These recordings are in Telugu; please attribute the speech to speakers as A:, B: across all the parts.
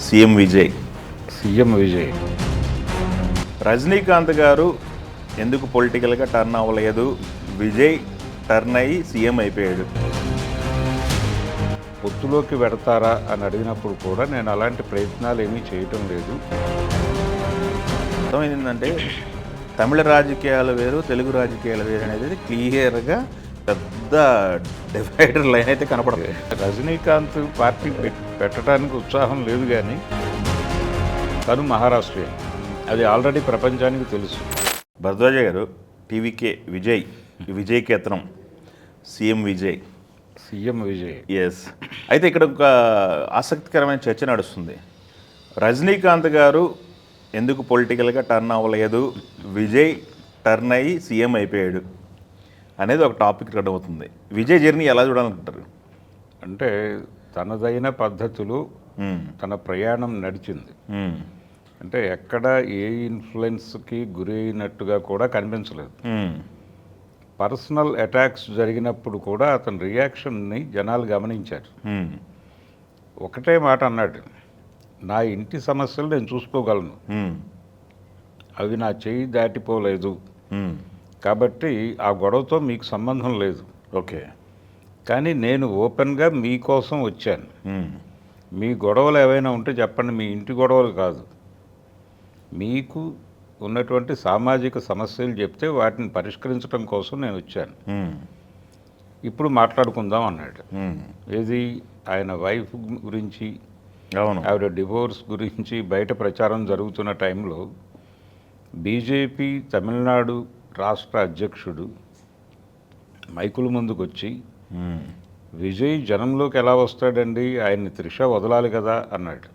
A: సీఎం విజయ్.
B: సీఎం విజయ్.
A: రజనీకాంత్ గారు ఎందుకు పొలిటికల్గా టర్న్ అవ్వలేదు, విజయ్ టర్న్ అయ్యి సీఎం అయిపోయాడు.
B: పొత్తులోకి పెడతారా అని అడిగినప్పుడు కూడా నేను అలాంటి ప్రయత్నాలు ఏమీ చేయటం లేదు.
A: అర్థం ఏంటంటే తమిళ రాజకీయాలు వేరు, తెలుగు రాజకీయాలు వేరు అనేది క్లియర్గా పెద్ద డివైడర్ లైన్ అయితే కనపడదు.
B: రజనీకాంత్ పార్టీ పెట్టడానికి ఉత్సాహం లేదు, కానీ తను మహారాష్ట్ర, అది ఆల్రెడీ ప్రపంచానికి తెలుసు.
A: భరద్వాజ గారు, టీవీకే విజయ్, విజయకేతనం, CM Vijay.
B: CM Vijay.
A: Yes. అయితే ఇక్కడ ఒక ఆసక్తికరమైన చర్చ నడుస్తుంది. రజనీకాంత్ గారు ఎందుకు పొలిటికల్గా టర్న్ అవ్వలేదు, విజయ్ టర్న్ అయ్యి సీఎం అయిపోయాడు అనేది ఒక టాపిక్ రన్ అవుతుంది. విజయ్ జర్నీ ఎలా చూడాలనుకుంటారు?
B: అంటే తనదైన పద్ధతులు తన ప్రయాణం నడిచింది. అంటే ఎక్కడ ఏ ఇన్ఫ్లుయెన్స్కి గురి అయినట్టుగా కూడా కనిపించలేదు. పర్సనల్ అటాక్స్ జరిగినప్పుడు కూడా అతని రియాక్షన్ని జనాలు గమనించారు. ఒకటే మాట అన్నాడు, నా ఇంటి సమస్యలు నేను చూసుకోగలను, అవి నా చేయి దాటిపోలేదు, కాబట్టి ఆ గొడవతో మీకు సంబంధం లేదు.
A: ఓకే,
B: కానీ నేను ఓపెన్గా మీకోసం వచ్చాను. మీ గొడవలు ఏవైనా ఉంటే చెప్పండి, మీ ఇంటి గొడవలు కాదు, మీకు ఉన్నటువంటి సామాజిక సమస్యలు చెప్తే వాటిని పరిష్కరించడం కోసం నేను వచ్చాను, ఇప్పుడు మాట్లాడుకుందాం అన్నాడు. ఏది ఆయన వైఫ్ గురించి, ఆవిడ డివోర్స్ గురించి బయట ప్రచారం జరుగుతున్న టైంలో బీజేపీ తమిళనాడు రాష్ట్ర అధ్యక్షుడు మైకుల ముందుకు వచ్చి, విజయ్ జనంలోకి ఎలా వస్తాడండి, ఆయన్ని త్రిష వదలాలి కదా అన్నాడు.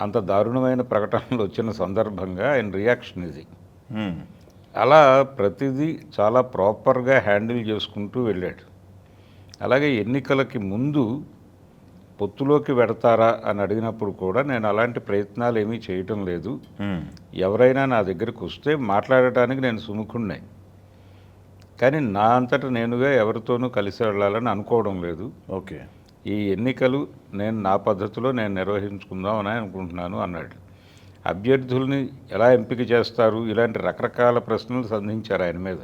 B: అంత దారుణమైన ప్రకటనలు వచ్చిన సందర్భంగా ఆయన రియాక్షన్ ఇది. అలా ప్రతిదీ చాలా ప్రాపర్గా హ్యాండిల్ చేసుకుంటూ వెళ్ళాడు. అలాగే ఎన్నికలకి ముందు పొత్తులోకి పెడతారా అని అడిగినప్పుడు కూడా నేను అలాంటి ప్రయత్నాలు ఏమీ చేయటం లేదు. ఎవరైనా నా దగ్గరికి వస్తే మాట్లాడటానికి నేను సుముఖుణ్ణే, కానీ నా అంతటా నేనుగా ఎవరితోనూ కలిసి వెళ్ళాలని అనుకోవడం లేదు.
A: ఓకే,
B: ఈ ఎన్నికలు నేను నా పద్ధతిలో నేను నిర్వహించుకుందామని అనుకుంటున్నాను అన్నాడు. అభ్యర్థుల్ని ఎలా ఎంపిక చేస్తారు, ఇలాంటి రకరకాల ప్రశ్నలు సంధించారు ఆయన మీద.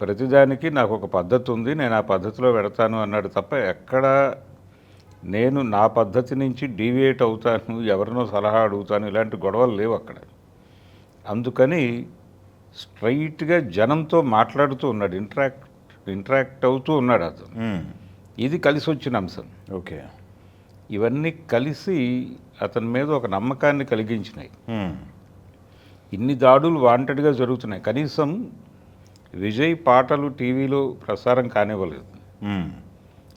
B: ప్రతిదానికి నాకు ఒక పద్ధతి ఉంది, నేను ఆ పద్ధతిలో పెడతాను అన్నాడు తప్ప ఎక్కడ నేను నా పద్ధతి నుంచి డీవియేట్ అవుతాను, ఎవరినో సలహా అడుగుతాను, ఇలాంటి గొడవలు లేవు అక్కడ. అందుకని స్ట్రైట్గా జనంతో మాట్లాడుతూ ఉన్నాడు, ఇంటరాక్ట్ అవుతూ ఉన్నాడు అతను. ఇది కలిసి వచ్చిన అంశం.
A: ఓకే,
B: ఇవన్నీ కలిసి అతని మీద ఒక నమ్మకాన్ని కలిగించినాయి. ఇన్ని దాడులు వాంటెడ్గా జరుగుతున్నాయి, కనీసం విజయ్ పాటలు టీవీలో ప్రసారం కానివ్వలేదు,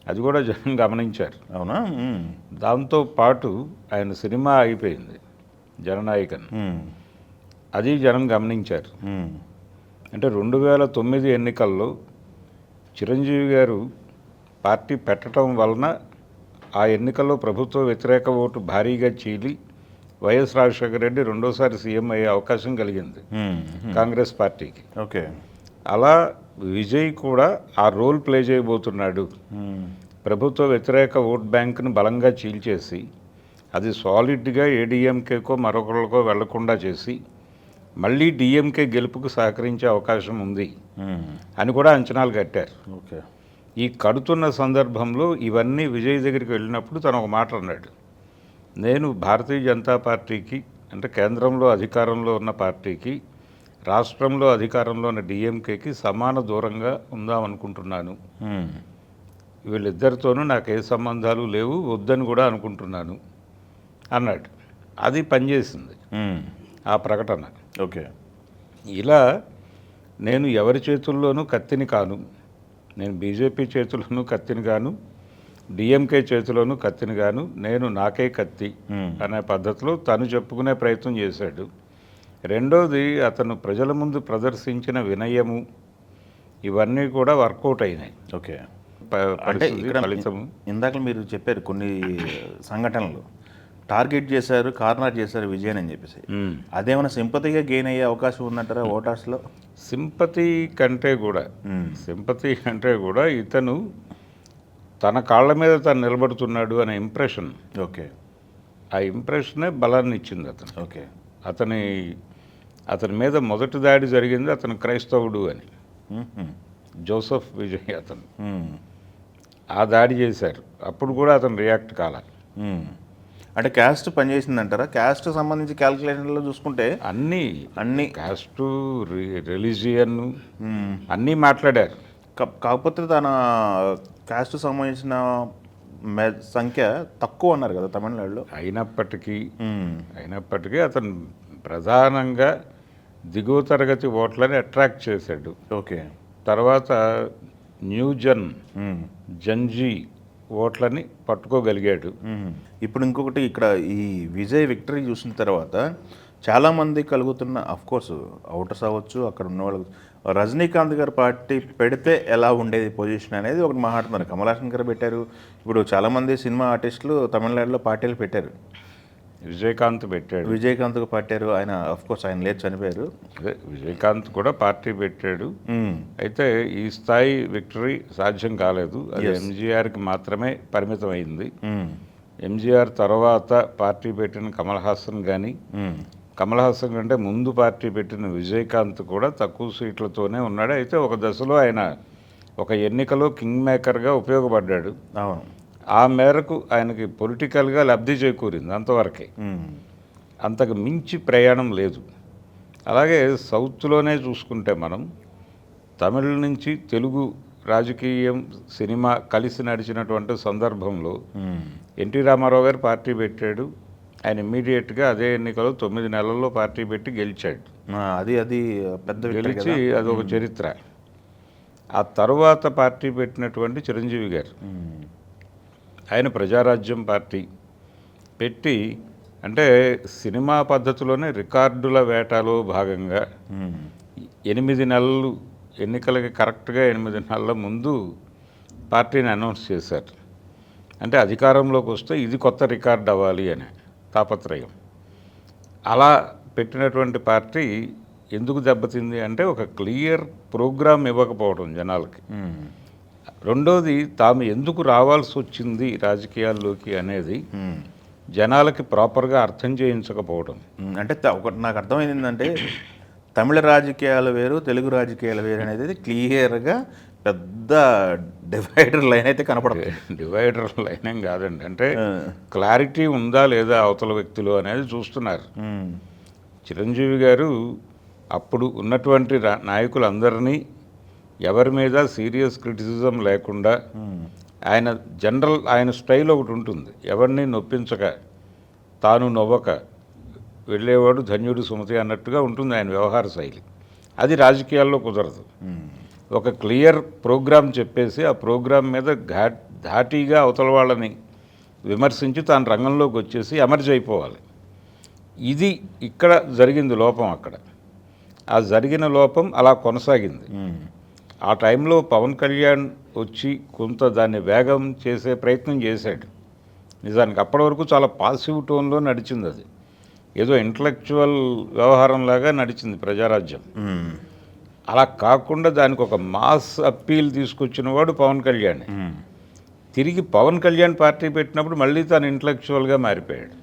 B: అది కూడా జనం గమనించారు.
A: అవునా?
B: దాంతో పాటు ఆయన సినిమా అయిపోయింది జననాయకన్, అది జనం గమనించారు. అంటే 2009 ఎన్నికల్లో చిరంజీవి గారు పార్టీ పెట్టడం వలన ఆ ఎన్నికల్లో ప్రభుత్వ వ్యతిరేక ఓటు భారీగా చీలి వైఎస్ రాజశేఖర రెడ్డి రెండోసారి సీఎం అయ్యే అవకాశం కలిగింది కాంగ్రెస్ పార్టీకి.
A: ఓకే,
B: అలా విజయ్ కూడా ఆ రోల్ ప్లే చేయబోతున్నాడు. ప్రభుత్వ వ్యతిరేక ఓట్ బ్యాంక్ను బలంగా చీల్చేసి అది సాలిడ్గా ఏడీఎంకేకో మరొకరికో వెళ్లకుండా చేసి మళ్ళీ డిఎంకే గెలుపుకు సహకరించే అవకాశం ఉంది అని కూడా అంచనాలు కట్టారు.
A: ఓకే,
B: ఈ కడుతున్న సందర్భంలో ఇవన్నీ విజయ్ దగ్గరికి వెళ్ళినప్పుడు తను ఒక మాట అన్నాడు, నేను భారతీయ జనతా పార్టీకి, అంటే కేంద్రంలో అధికారంలో ఉన్న పార్టీకి, రాష్ట్రంలో అధికారంలో ఉన్న డిఎంకేకి సమాన దూరంగా ఉందామనుకుంటున్నాను, వీళ్ళిద్దరితోనూ నాకు ఏ సంబంధాలు లేవు, వద్దని కూడా అనుకుంటున్నాను అన్నాడు. అది పనిచేసింది ఆ ప్రకటన.
A: ఓకే,
B: ఇలా నేను ఎవరి చేతుల్లోనూ కత్తిని కాను, నేను బీజేపీ చేతుల్లోనూ కత్తిని గాను, డిఎంకే చేతిలోనూ కత్తిని గాను, నేను నాకే కత్తి అనే పద్ధతిలో తను చెప్పుకునే ప్రయత్నం చేశాడు. రెండోది, అతను ప్రజల ముందు ప్రదర్శించిన వినయము ఇవన్నీ కూడా వర్కౌట్ అయినాయి.
A: ఓకే,
B: ఫలితము
A: ఇందాక మీరు చెప్పారు కొన్ని సంఘటనలు టార్గెట్ చేశారు, కార్నర్ చేశారు విజయన్ అని చెప్పేసి, అదేమైనా సింపతిగా గెయిన్ అయ్యే అవకాశం ఉందంటారా ఓటర్స్లో?
B: సింపతి కంటే కూడా ఇతను తన కాళ్ళ మీద తను నిలబడుతున్నాడు అనే ఇంప్రెషన్,
A: ఓకే.
B: ఆ ఇంప్రెషనే బలాన్ని ఇచ్చింది అతను.
A: ఓకే.
B: అతని మీద మొదటి దాడి జరిగింది అతను క్రైస్తవుడు అని.
A: మ్మ్.
B: జోసెఫ్ విజయ్ అతను
A: మ్మ్.
B: ఆ దాడి చేశారు. అప్పుడు కూడా అతను రియాక్ట్ కాల.
A: మ్మ్. అంటే క్యాస్ట్ పనిచేసిందంటారా? క్యాస్ట్ సంబంధించి క్యాల్కులేషన్లో చూసుకుంటే అన్ని
B: క్యాస్టు, రిలీజియన్ అన్నీ మాట్లాడారు.
A: కాకపోతే తన క్యాస్ట్ సంబంధించిన సంఖ్య తక్కువ అన్నారు కదా తమిళనాడులో.
B: అయినప్పటికీ అతను ప్రధానంగా దిగువ తరగతి ఓట్లని అట్రాక్ట్ చేశాడు.
A: ఓకే.
B: తర్వాత జంజీ ఓట్లని పట్టుకోగలిగాడు.
A: ఇప్పుడు ఇంకొకటి, ఇక్కడ ఈ విజయ్ విక్టరీ చూసిన తర్వాత చాలామంది కలుగుతున్న, అఫ్కోర్స్ అవుటర్స్ అవ్వచ్చు, అక్కడ ఉన్న వాళ్ళు, రజనీకాంత్ గారు పార్టీ పెడితే ఎలా ఉండేది పొజిషన్ అనేది ఒకటి మాట్లాడుతున్నారు. కమల్ హాసన్ గారు పెట్టారు. ఇప్పుడు చాలామంది సినిమా ఆర్టిస్టులు తమిళనాడులో పార్టీలు పెట్టారు.
B: విజయకాంత్
A: పెట్టారు. ఆయన అఫ్కోర్స్ ఆయన లేదు, చనిపోయారు.
B: అదే విజయకాంత్ కూడా పార్టీ పెట్టాడు. అయితే ఈ స్థాయి విక్టరీ సాధ్యం కాలేదు. అది ఎంజీఆర్కి మాత్రమే పరిమితం అయింది. ఎంజీఆర్ తర్వాత పార్టీ పెట్టిన కమల్ హాసన్ కానీ, కమల్ హాసన్ కంటే ముందు పార్టీ పెట్టిన విజయకాంత్ కూడా తక్కువ సీట్లతోనే ఉన్నాడు. అయితే ఒక దశలో ఆయన ఒక ఎన్నికలో కింగ్ మేకర్గా ఉపయోగపడ్డాడు.
A: అవును.
B: ఆ మేరకు ఆయనకి పొలిటికల్గా లబ్ధి చేకూరింది, అంతవరకే. అంతకు మించి ప్రయాణం లేదు. అలాగే సౌత్లోనే చూసుకుంటే మనం తమిళ నుంచి తెలుగు రాజకీయం, సినిమా కలిసి నడిచినటువంటి సందర్భంలో ఎన్టీ రామారావు గారు పార్టీ పెట్టాడు. ఆయన ఇమ్మీడియట్గా అదే ఎన్నికలో 9 నెలల్లో పార్టీ పెట్టి గెలిచాడు.
A: అది పెద్ద
B: గెలిచి అదొక చరిత్ర. ఆ తర్వాత పార్టీ పెట్టినటువంటి చిరంజీవి గారు, ఆయన ప్రజారాజ్యం పార్టీ పెట్టి, అంటే సినిమా పద్ధతిలోనే రికార్డుల వేటలో భాగంగా 8 నెలలు, ఎన్నికలకి కరెక్ట్గా 8 నెలల ముందు పార్టీని అనౌన్స్ చేశారు. అంటే అధికారంలోకి వస్తే ఇది కొత్త రికార్డ్ అవ్వాలి అనే తాపత్రయం. అలా పెట్టినటువంటి పార్టీ ఎందుకు దెబ్బతింది అంటే ఒక క్లియర్ ప్రోగ్రామ్ ఇవ్వకపోవడం జనాలకి. రెండోది, తాము ఎందుకు రావాల్సి వచ్చింది రాజకీయాల్లోకి అనేది జనాలకి ప్రాపర్గా అర్థం చేయించకపోవడం.
A: అంటే ఒకటి నాకు అర్థమైంది ఏంటంటే, తమిళ రాజకీయాలు వేరు, తెలుగు రాజకీయాలు వేరు అనేది క్లియర్గా పెద్ద డివైడర్ లైన్ అయితే కనపడుతుంది.
B: డివైడర్ లైన్ ఏం కాదండి. అంటే క్లారిటీ ఉందా లేదా అవతల వ్యక్తులు అనేది చూస్తున్నారు. చిరంజీవి గారు అప్పుడు ఉన్నటువంటి నాయకులందరినీ ఎవరి మీద సీరియస్ క్రిటిసిజం లేకుండా, ఆయన స్టైల్ ఒకటి ఉంటుంది, ఎవరిని నొప్పించక, తాను నవ్వక వెళ్ళేవాడు ధన్యుడు సుమతి అన్నట్టుగా ఉంటుంది ఆయన వ్యవహార శైలి. అది రాజకీయాల్లో కుదరదు. ఒక క్లియర్ ప్రోగ్రాం చెప్పేసి ఆ ప్రోగ్రాం మీద ధాటీగా అవతల వాళ్ళని విమర్శించి తాను రంగంలోకి వచ్చేసి ఎమర్జ్ అయిపోవాలి. ఇది ఇక్కడ జరిగింది లోపం. అక్కడ ఆ జరిగిన లోపం అలా కొనసాగింది. ఆ టైంలో పవన్ కళ్యాణ్ వచ్చి కొంత దాన్ని వేగం చేసే ప్రయత్నం చేశాడు. నిజానికి అప్పటి వరకు చాలా పాజిటివ్ టోన్లో నడిచింది. అది ఏదో ఇంటలెక్చువల్ వ్యవహారంలాగా నడిచింది ప్రజారాజ్యం. అలా కాకుండా దానికి ఒక మాస్ అప్పీల్ తీసుకొచ్చిన వాడు పవన్ కళ్యాణ్. తిరిగి పవన్ కళ్యాణ్ పార్టీ పెట్టినప్పుడు మళ్ళీ తాను ఇంటలెక్చువల్గా మారిపోయాడు.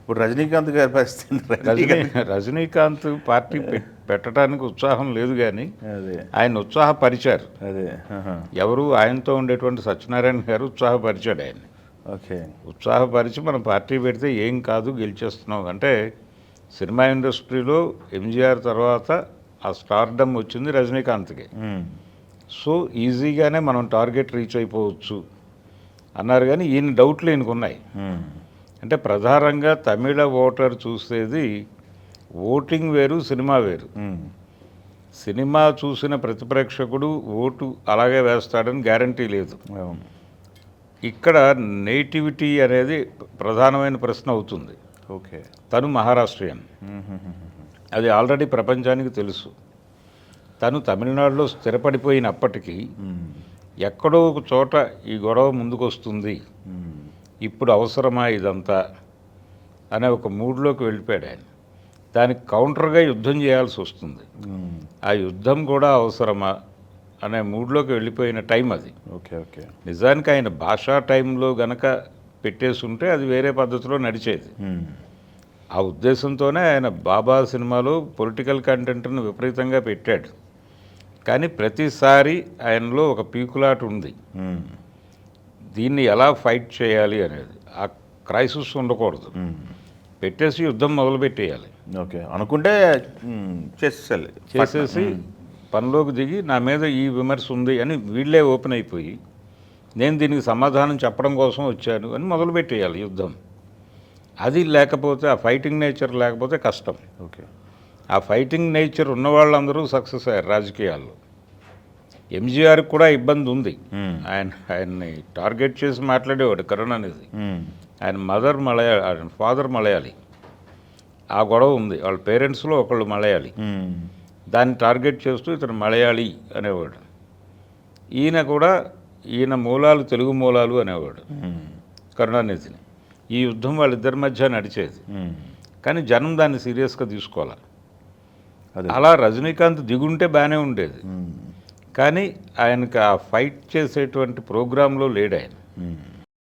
A: ఇప్పుడు రజనీకాంత్ గారి పరిస్థితి,
B: రజనీకాంత్ పార్టీ పెట్టడానికి ఉత్సాహం లేదు, కానీ ఆయన ఉత్సాహపరిచారు. ఎవరు, ఆయనతో ఉండేటువంటి సత్యనారాయణ గారు ఉత్సాహపరిచాడు ఆయన్ని.
A: ఓకే.
B: ఉత్సాహపరిచి మనం పార్టీ పెడితే ఏం కాదు, గెలిచేస్తున్నాం అంటే. సినిమా ఇండస్ట్రీలో ఎంజీఆర్ తర్వాత ఆ స్టార్డమ్ వచ్చింది రజనీకాంత్కి. సో ఈజీగానే మనం టార్గెట్ రీచ్ అయిపోవచ్చు అన్నారు. కానీ ఈయన డౌట్లు ఈయనకు ఉన్నాయి. అంటే ప్రధానంగా తమిళ ఓటర్ చూసేది ఓటింగ్ వేరు, సినిమా వేరు. సినిమా చూసిన ప్రతి ప్రేక్షకుడు ఓటు అలాగే వేస్తాడని గ్యారంటీ లేదు. ఇక్కడ నేటివిటీ అనేది ప్రధానమైన ప్రశ్న అవుతుంది.
A: ఓకే.
B: తను మహారాష్ట్రియన్, అది ఆల్రెడీ ప్రపంచానికి తెలుసు. తను తమిళనాడులో స్థిరపడిపోయినప్పటికీ ఎక్కడో ఒక చోట ఈ గొడవ ముందుకు వస్తుంది, ఇప్పుడు అవసరమా ఇదంతా అనే ఒక మూడ్లోకి వెళ్ళిపోయాడు ఆయన. దానికి కౌంటర్గా యుద్ధం చేయాల్సి వస్తుంది. ఆ యుద్ధం కూడా అవసరమా అనే మూడ్లోకి వెళ్ళిపోయిన టైం అది.
A: Okay okay.
B: నిజానికి ఆయన భాషా టైంలో గనక పెట్టేసుంటే అది వేరే పద్ధతిలో నడిచేది. ఆ ఉద్దేశంతోనే ఆయన బాబా సినిమాలో పొలిటికల్ కంటెంట్ను విపరీతంగా పెట్టాడు. కానీ ప్రతిసారి ఆయనలో ఒక పీకులాట ఉంది, దీన్ని ఎలా ఫైట్ చేయాలి అనేది. ఆ క్రైసిస్ ఉండకూడదు, పెట్టేసి యుద్ధం మొదలుపెట్టేయాలి.
A: ఓకే అనుకుంటే
B: చేసేసి పనిలోకి దిగి నా మీద ఈ విమర్శ ఉంది అని వీళ్ళే ఓపెన్ అయిపోయి నేను దీనికి సమాధానం చెప్పడం కోసం వచ్చాను అని మొదలుపెట్టేయాలి యుద్ధం. అది లేకపోతే, ఆ ఫైటింగ్ నేచర్ లేకపోతే కష్టం.
A: ఓకే.
B: ఆ ఫైటింగ్ నేచర్ ఉన్న వాళ్ళందరూ సక్సెస్ అయ్యారు రాజకీయాల్లో. ఎంజీఆర్కి కూడా ఇబ్బంది ఉంది. ఆయన్ని టార్గెట్ చేసి మాట్లాడేవాడు కరుణానిధి. ఆయన ఆయన ఫాదర్ మలయాళీ. ఆ గొడవ ఉంది, వాళ్ళ పేరెంట్స్లో ఒకళ్ళు మలయాళీ. దాన్ని టార్గెట్ చేస్తూ ఇతను మలయాళీ అనేవాడు. ఈయన మూలాలు తెలుగు మూలాలు అనేవాడు కరుణానిధిని. ఈ యుద్ధం వాళ్ళిద్దరి మధ్య నడిచేది, కానీ జనం దాన్ని సీరియస్గా తీసుకోవాలి. అలా రజనీకాంత్ దిగుంటే బాగానే ఉండేది, కానీ ఆయనకి ఆ ఫైట్ చేసేటువంటి ప్రోగ్రాంలో లేడు ఆయన.